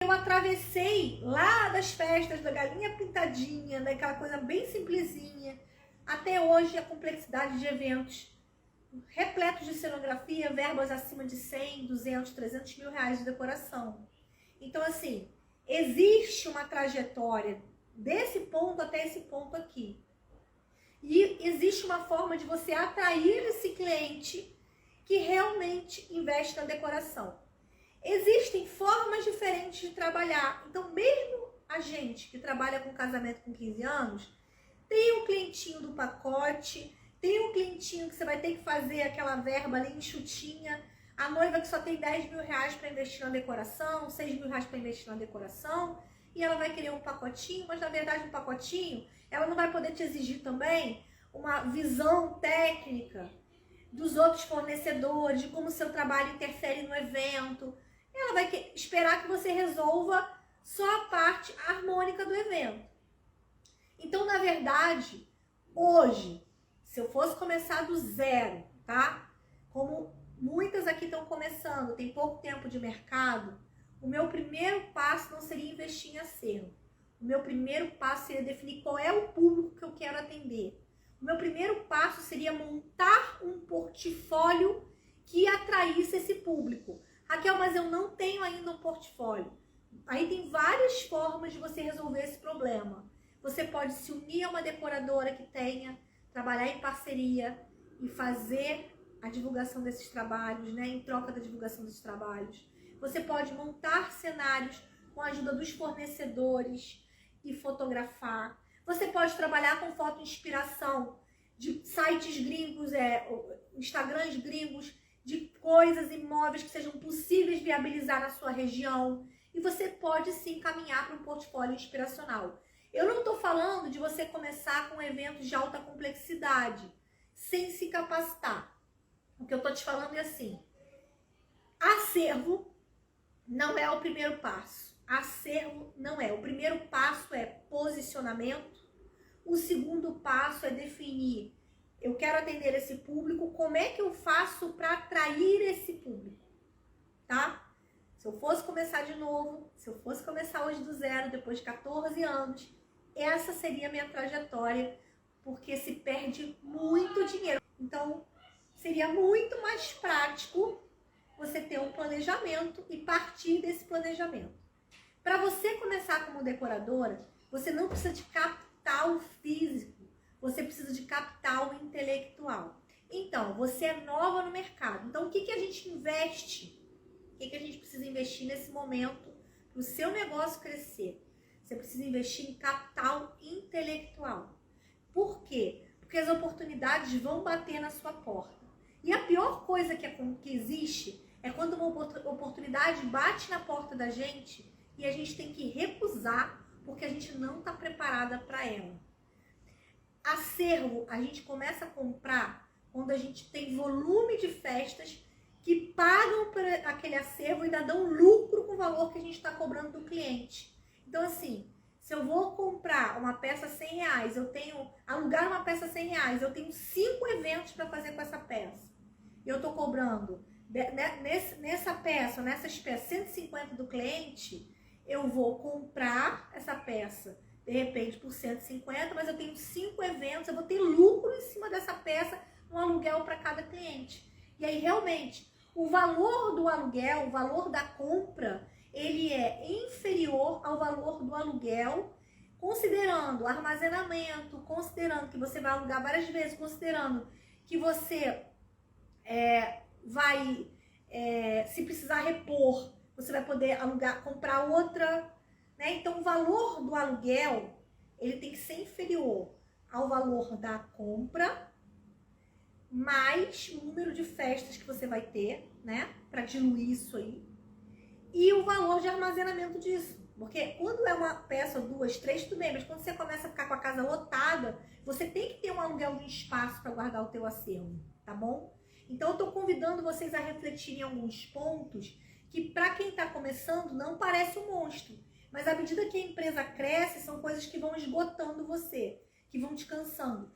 Eu atravessei lá das festas da galinha pintadinha, daquela coisa bem simplesinha, até hoje a complexidade de eventos repletos de cenografia, verbas acima de 100, 200, 300 mil reais de decoração. Então, assim, existe uma trajetória desse ponto até esse ponto aqui. E existe uma forma de você atrair esse cliente que realmente investe na decoração. Existem formas diferentes de trabalhar. Então, mesmo a gente que trabalha com casamento com 15 anos, tem o clientinho do pacote, tem um clientinho que você vai ter que fazer aquela verba ali enxutinha, a noiva que só tem 10 mil reais para investir na decoração, 6 mil reais para investir na decoração, e ela vai querer um pacotinho, mas na verdade um pacotinho, ela não vai poder te exigir também uma visão técnica dos outros fornecedores, de como o seu trabalho interfere no evento. Ela vai esperar que você resolva só a parte harmônica do evento. Então, na verdade, hoje, se eu fosse começar do zero, tá? Como muitas aqui estão começando, tem pouco tempo de mercado, o meu primeiro passo não seria investir em acervo. O meu primeiro passo seria definir qual é o público que eu quero atender. O meu primeiro passo seria montar um portfólio que atraísse esse público. Raquel, mas eu não tenho ainda um portfólio. Aí tem várias formas de você resolver esse problema. Você pode se unir a uma decoradora que tenha, trabalhar em parceria e fazer a divulgação desses trabalhos, né? Em troca da divulgação desses trabalhos. Você pode montar cenários com a ajuda dos fornecedores e fotografar. Você pode trabalhar com foto inspiração de sites gringos, Instagrams gringos, de coisas imóveis que sejam possíveis viabilizar na sua região. E você pode sim caminhar para um portfólio inspiracional. Eu não estou falando de você começar com eventos de alta complexidade, sem se capacitar. O que eu estou te falando é assim, acervo não é o primeiro passo. Acervo não é. O primeiro passo é posicionamento. O segundo passo é definir, eu quero atender esse público, como é que eu faço para atrair esse público, tá? Se eu fosse começar de novo, se eu fosse começar hoje do zero, depois de 14 anos, essa seria a minha trajetória, porque se perde muito dinheiro. Então, seria muito mais prático você ter um planejamento e partir desse planejamento. Para você começar como decoradora, você não precisa de capital físico, você precisa de capital intelectual. Então, você é nova no mercado. Então, o que a gente investe? O que a gente precisa investir nesse momento para o seu negócio crescer? Você precisa investir em capital intelectual. Por quê? Porque as oportunidades vão bater na sua porta. E a pior coisa que existe é quando uma oportunidade bate na porta da gente e a gente tem que recusar porque a gente não está preparada para ela. Acervo, a gente começa a comprar quando a gente tem volume de festas que pagam por aquele acervo e ainda dão lucro com o valor que a gente está cobrando do cliente. Então, assim, se eu vou comprar uma peça R$100, alugar uma peça R$100, eu tenho 5 eventos para fazer com essa peça. E eu estou cobrando nessas peças, 150 do cliente, eu vou comprar essa peça, de repente, por 150, mas eu tenho 5 eventos, eu vou ter lucro em cima dessa peça, um aluguel para cada cliente. E aí, realmente, o valor do aluguel, o valor da compra, ele é inferior ao valor do aluguel, considerando armazenamento, considerando que você vai alugar várias vezes, considerando que você se precisar repor, você vai poder alugar, comprar outra, né? Então, o valor do aluguel, ele tem que ser inferior ao valor da compra, mais o número de festas que você vai ter, né? Para diluir isso aí. E o valor de armazenamento disso. Porque quando é uma peça, 2, 3, tudo bem, mas quando você começa a ficar com a casa lotada, você tem que ter um aluguel de espaço para guardar o teu acervo, tá bom? Então, eu estou convidando vocês a refletirem em alguns pontos que, para quem está começando, não parece um monstro. Mas à medida que a empresa cresce, são coisas que vão esgotando você, que vão te cansando.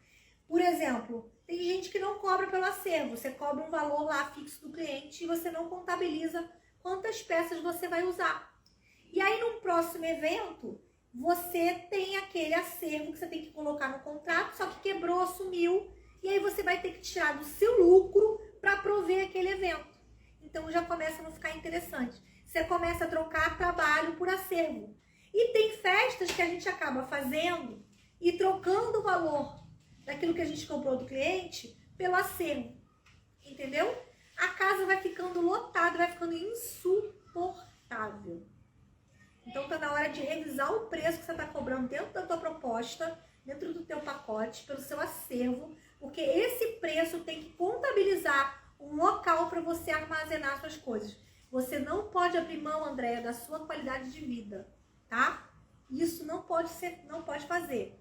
Por exemplo, tem gente que não cobra pelo acervo. Você cobra um valor lá fixo do cliente e você não contabiliza quantas peças você vai usar. E aí, num próximo evento, você tem aquele acervo que você tem que colocar no contrato, só que quebrou, sumiu, e aí você vai ter que tirar do seu lucro para prover aquele evento. Então já começa a não ficar interessante. Você começa a trocar trabalho por acervo. E tem festas que a gente acaba fazendo e trocando o valor daquilo que a gente comprou do cliente pelo acervo. Entendeu? A casa vai ficando lotada, vai ficando insuportável. Então tá na hora de revisar o preço que você está cobrando dentro da tua proposta, dentro do teu pacote, pelo seu acervo, porque esse preço tem que contabilizar um local para você armazenar suas coisas. Você não pode abrir mão, Andréia, da sua qualidade de vida, tá? Isso não pode fazer.